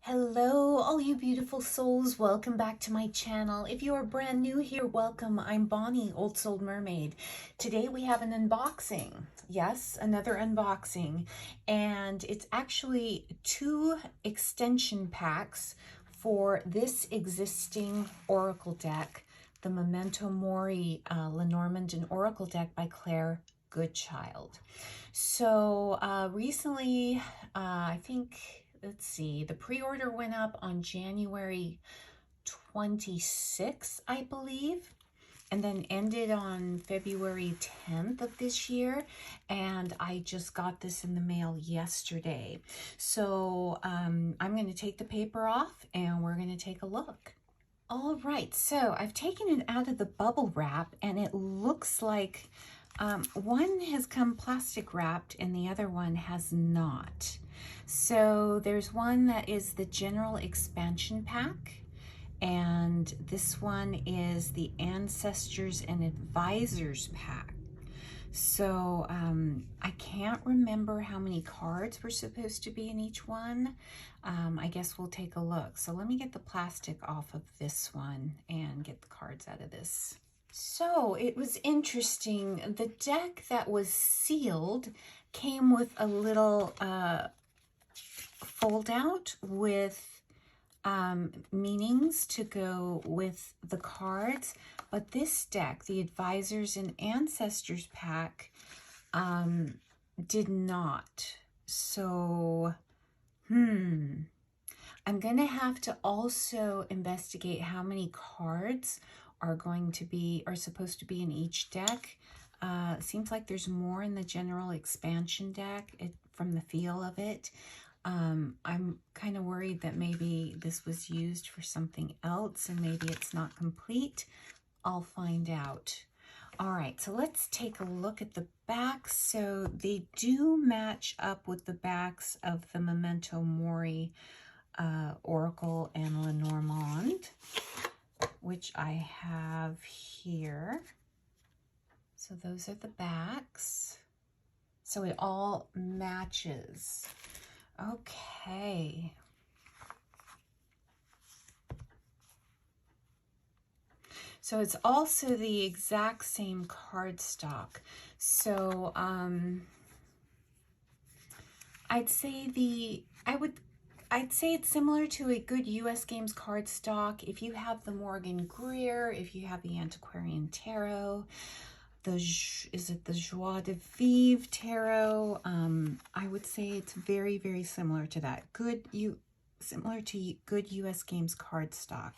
Hello, all you beautiful souls. Welcome back to my channel. If you are brand new here, welcome. I'm Bonnie, Old Soul Mermaid. Today we have an unboxing. Yes, another unboxing. And it's actually 2 extension packs for this existing Oracle deck, the Memento Mori Lenormand and Oracle deck by Claire Goodchild. So recently, I think, let's see, the pre-order went up on January 26th, I believe, and then ended on February 10th of this year. And I just got this in the mail yesterday. So I'm going to take the paper off and we're going to take a look. All right, so I've taken it out of the bubble wrap and it looks like one has come plastic wrapped and the other one has not. So there's one that is the General Expansion Pack, and this one is the Ancestors and Advisors Pack. So I can't remember how many cards were supposed to be in each one. I guess we'll take a look. So let me get the plastic off of this one and get the cards out of this. So it was interesting. The deck that was sealed came with a little fold out with meanings to go with the cards, but this deck, the Advisors and Ancestors pack, did not. So I'm gonna have to also investigate how many cards are supposed to be in each deck. Seems like there's more in the General Expansion deck from the feel of it. I'm kind of worried that maybe this was used for something else and maybe it's not complete. I'll find out. All right, so let's take a look at the backs. So they do match up with the backs of the Memento Mori Oracle and Lenormand, which I have here. So those are the backs. So it all matches. Okay. So it's also the exact same cardstock. So I'd say it's similar to a good US Games cardstock. If you have the Morgan Greer, if you have the Antiquarian Tarot, is it the Joie de Vivre Tarot? I would say it's very, very similar to that. Similar to good US Games cardstock.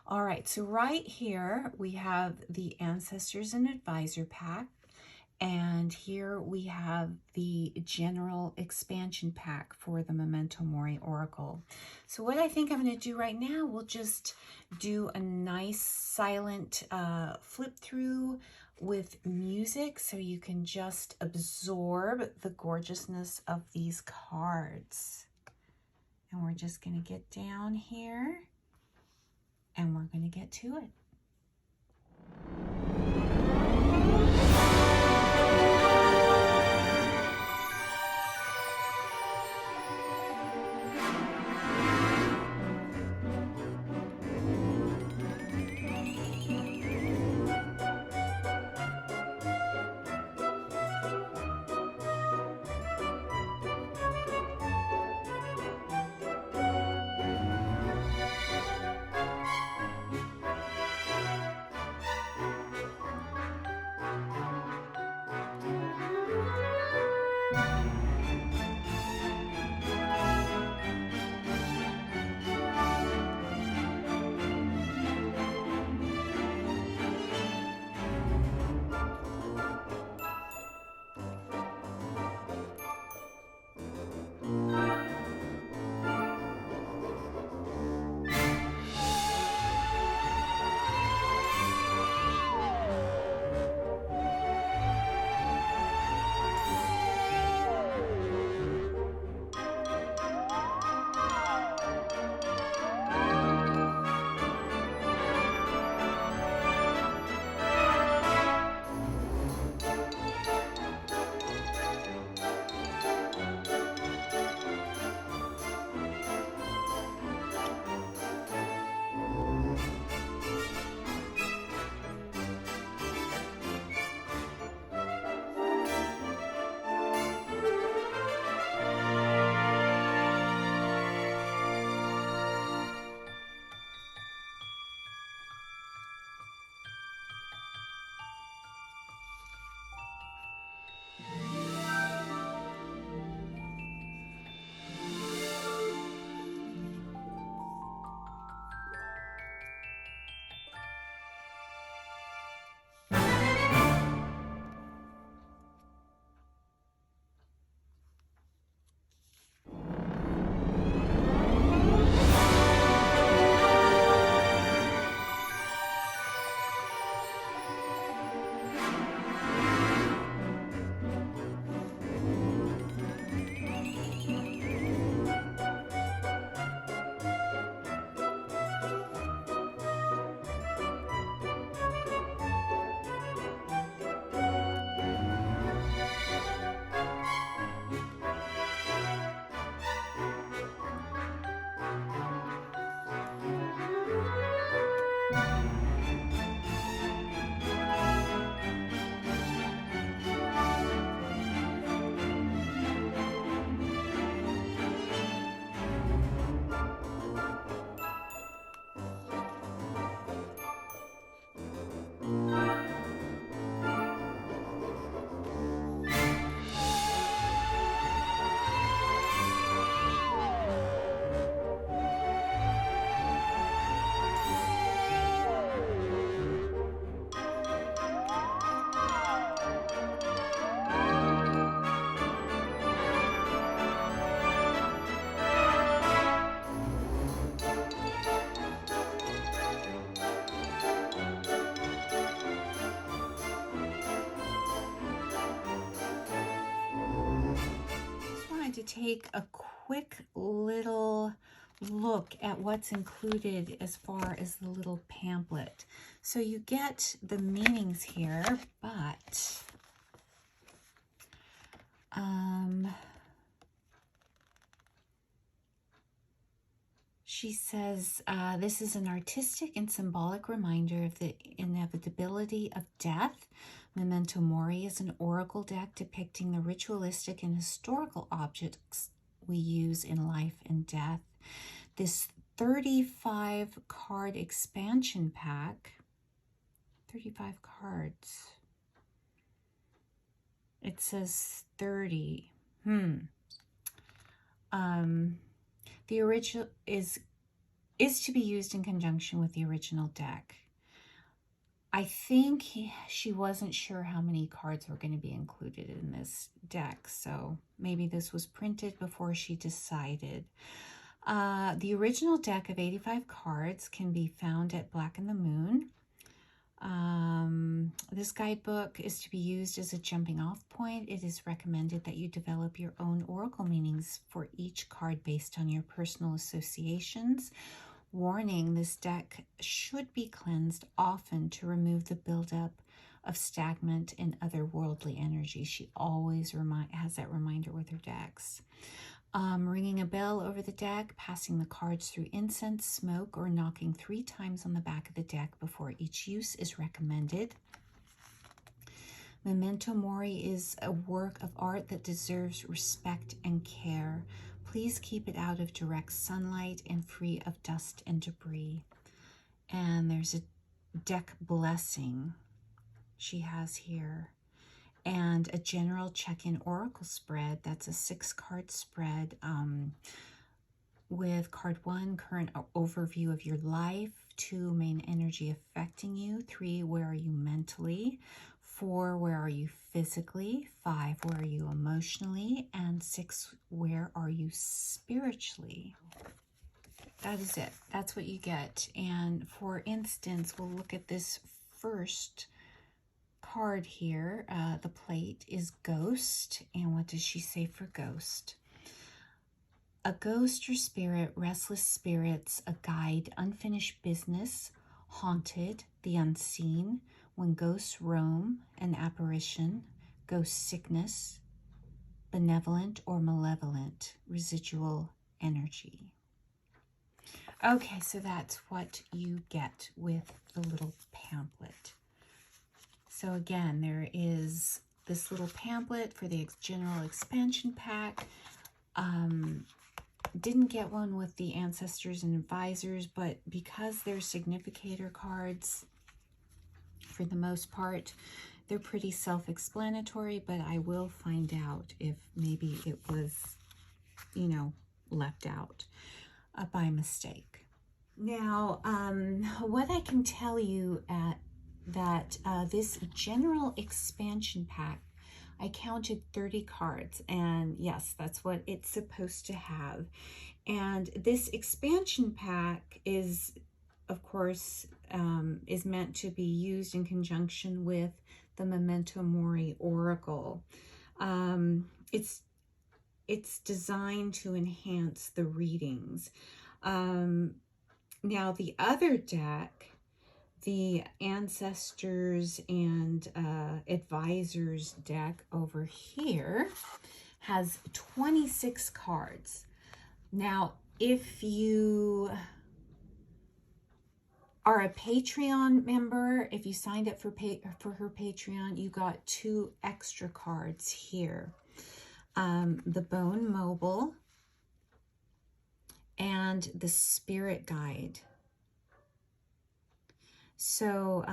All right, so right here we have the Ancestors and Advisor pack, and here we have the General Expansion pack for the Memento Mori Oracle. So what I think I'm going to do right now, we'll just do a nice silent flip through with music so you can just absorb the gorgeousness of these cards. And we're just going to get down here and we're going to get to it. take a quick little look at what's included as far as the little pamphlet. So you get the meanings here, but she says, this is an artistic and symbolic reminder of the inevitability of death. Memento Mori is an oracle deck depicting the ritualistic and historical objects we use in life and death. This 35 card expansion pack, 35 cards. It says 30. The original is to be used in conjunction with the original deck. I think she wasn't sure how many cards were going to be included in this deck, so maybe this was printed before she decided. The original deck of 85 cards can be found at Black and the Moon. This guidebook is to be used as a jumping off point. It is recommended that you develop your own oracle meanings for each card based on your personal associations. Warning, this deck should be cleansed often to remove the buildup of stagnant and otherworldly energy. She always has that reminder with her decks. Ringing a bell over the deck, passing the cards through incense, smoke, or knocking 3 times on the back of the deck before each use is recommended. Memento Mori is a work of art that deserves respect and care. Please keep it out of direct sunlight and free of dust and debris. And there's a deck blessing she has here. And a general check-in oracle spread. That's a 6-card spread with card 1, current overview of your life. 2, main energy affecting you. 3, where are you mentally? 4, where are you physically? 5, where are you emotionally? And 6, where are you spiritually? That is it. That's what you get. And for instance, we'll look at this first card here. The plate is ghost. And what does she say for ghost? A ghost or spirit, restless spirits, a guide, unfinished business, haunted, the unseen, when ghosts roam, an apparition, ghost sickness, benevolent or malevolent, residual energy. Okay, so that's what you get with the little pamphlet. So again, there is this little pamphlet for the general expansion pack. Didn't get one with the ancestors and advisors, but because they're significator cards, for the most part, they're pretty self-explanatory, but I will find out if maybe it was, you know, left out by mistake. Now, what I can tell you that this general expansion pack, I counted 30 cards, and yes, that's what it's supposed to have. And this expansion pack is, of course, is meant to be used in conjunction with the Memento Mori Oracle. It's designed to enhance the readings. Now, the other deck, the Ancestors and Advisors deck over here, has 26 cards. Now, if you are a Patreon member, if you signed up for her Patreon, you got 2 extra cards here. The Bone Mobile and the Spirit Guide. So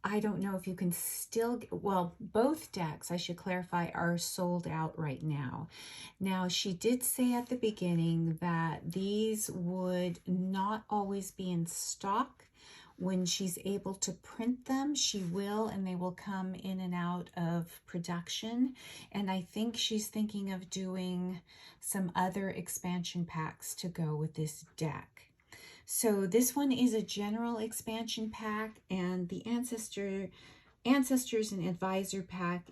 I don't know if you can still, well, both decks, I should clarify, are sold out right now. Now, she did say at the beginning that these would not always be in stock. When she's able to print them, she will, and they will come in and out of production. And I think she's thinking of doing some other expansion packs to go with this deck. So this one is a general expansion pack, and the Ancestor Ancestors and Advisor pack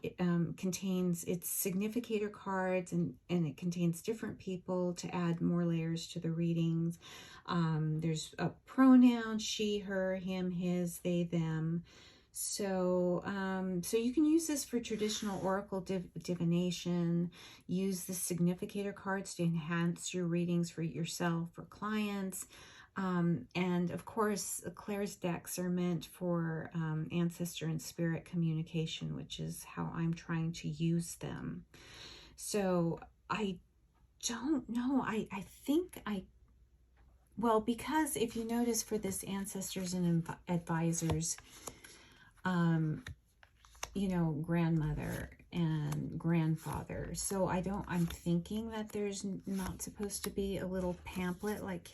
contains its significator cards, and it contains different people to add more layers to the readings. There's a pronoun, she, her, him, his, they, them. So, so you can use this for traditional oracle divination. Use the significator cards to enhance your readings for yourself or clients. And of course, Claire's decks are meant for ancestor and spirit communication, which is how I'm trying to use them. So I don't know. I think well, because if you notice for this ancestors and advisors, you know, grandmother and grandfather. So I'm thinking that there's not supposed to be a little pamphlet like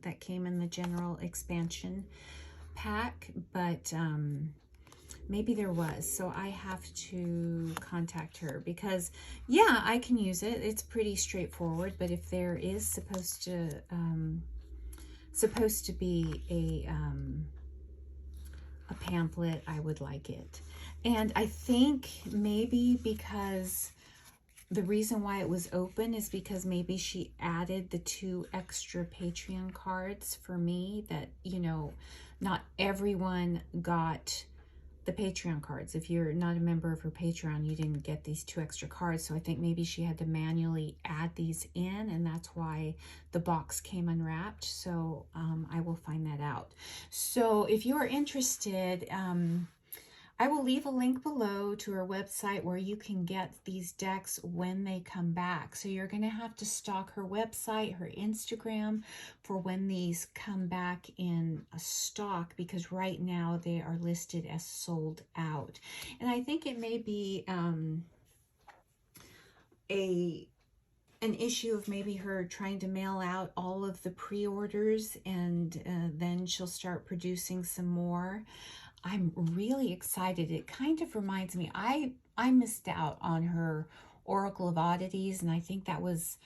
that came in the general expansion pack, but maybe there was. So I have to contact her, because yeah, I can use it. It's pretty straightforward, but if there is supposed to be a pamphlet, I would like it. And I think maybe because the reason why it was open is because maybe she added the 2 extra Patreon cards for me that, you know, not everyone got the Patreon cards. If you're not a member of her Patreon, you didn't get these 2 extra cards. So I think maybe she had to manually add these in, and that's why the box came unwrapped. So I will find that out. So if you are interested, I will leave a link below to her website where you can get these decks when they come back. So you're going to have to stalk her website, her Instagram, for when these come back in stock, because right now they are listed as sold out. And I think it may be an issue of maybe her trying to mail out all of the pre-orders, and then she'll start producing some more. I'm really excited. It kind of reminds me, I missed out on her Oracle of Oddities, and I think that was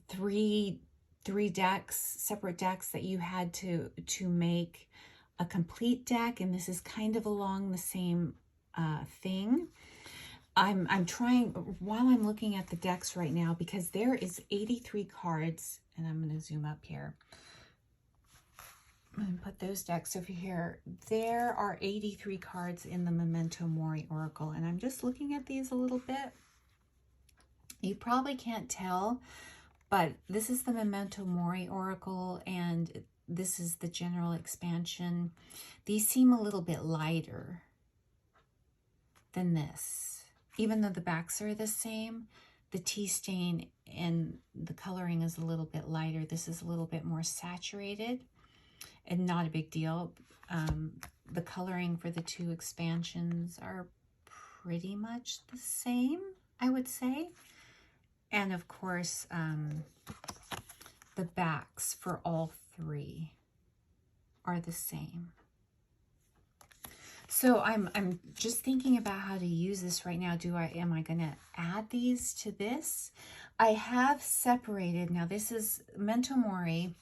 three decks, separate decks that you had to make a complete deck, and this is kind of along the same thing. I'm trying, while I'm looking at the decks right now, because there is 83 cards, and I'm going to zoom up here and put those decks over here. There are 83 cards in the Memento Mori Oracle, and I'm just looking at these a little bit. You probably can't tell, but this is the Memento Mori Oracle, and this is the general expansion. These seem a little bit lighter than this. Even though the backs are the same, the tea stain and the coloring is a little bit lighter. This is a little bit more saturated, and not a big deal. The coloring for the 2 expansions are pretty much the same, I would say. And of course, the backs for all 3 are the same. So I'm just thinking about how to use this right now. Am I going to add these to this? I have separated. Now this is Memento Mori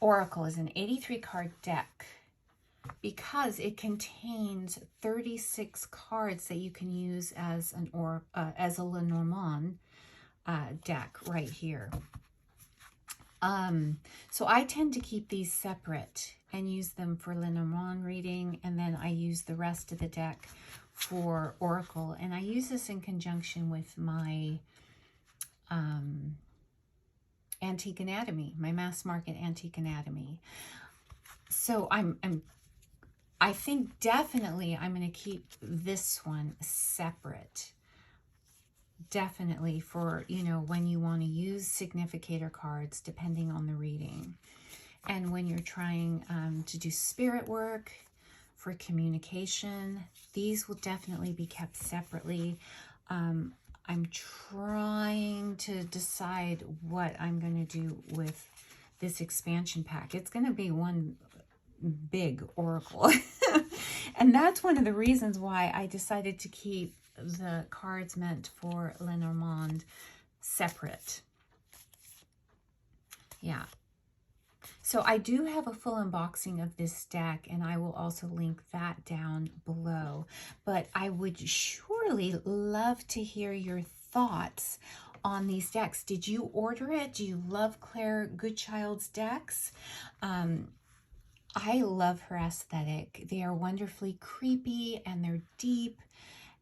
Oracle is an 83 card deck because it contains 36 cards that you can use as as a Lenormand deck right here. So I tend to keep these separate and use them for Lenormand reading, and then I use the rest of the deck for Oracle, and I use this in conjunction with my Antique Anatomy, my mass market Antique Anatomy. So I think definitely I'm going to keep this one separate. Definitely for, you know, when you want to use significator cards, depending on the reading. And when you're trying to do spirit work for communication, these will definitely be kept separately. I'm trying to decide what I'm going to do with this expansion pack. It's going to be one big oracle. And that's one of the reasons why I decided to keep the cards meant for Lenormand separate. Yeah. So I do have a full unboxing of this deck, and I will also link that down below. But I would surely love to hear your thoughts on these decks. Did you order it? Do you love Claire Goodchild's decks? I love her aesthetic. They are wonderfully creepy and they're deep.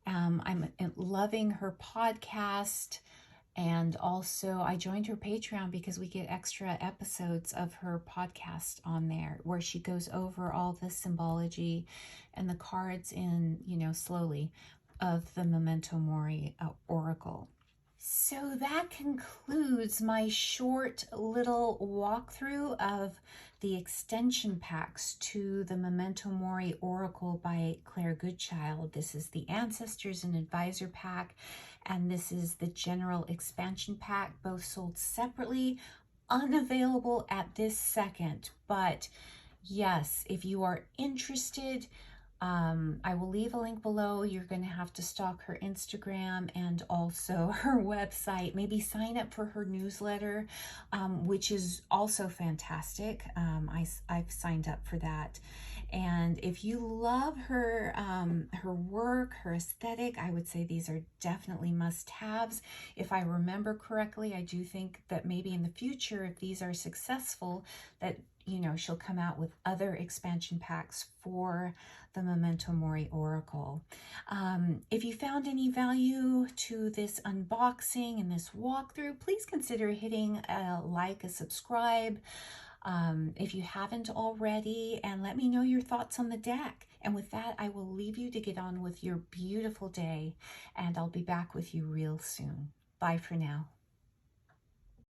I'm loving her podcast. And also, I joined her Patreon because we get extra episodes of her podcast on there where she goes over all the symbology and the cards in, slowly of the Memento Mori Oracle. So that concludes my short little walkthrough of the extension packs to the Memento Mori Oracle by Claire Goodchild. This is the Ancestors and Advisor pack, and this is the General Expansion pack, both sold separately, unavailable at this second. But yes, if you are interested, I will leave a link below. You're going to have to stalk her Instagram and also her website. Maybe sign up for her newsletter, which is also fantastic. I've signed up for that. And if you love her her work, her aesthetic, I would say these are definitely must-haves. If I remember correctly, I do think that maybe in the future, if these are successful, that she'll come out with other expansion packs for the Memento Mori Oracle. If you found any value to this unboxing and this walkthrough, please consider hitting a like, a subscribe, if you haven't already, and let me know your thoughts on the deck. And with that, I will leave you to get on with your beautiful day, and I'll be back with you real soon. Bye for now.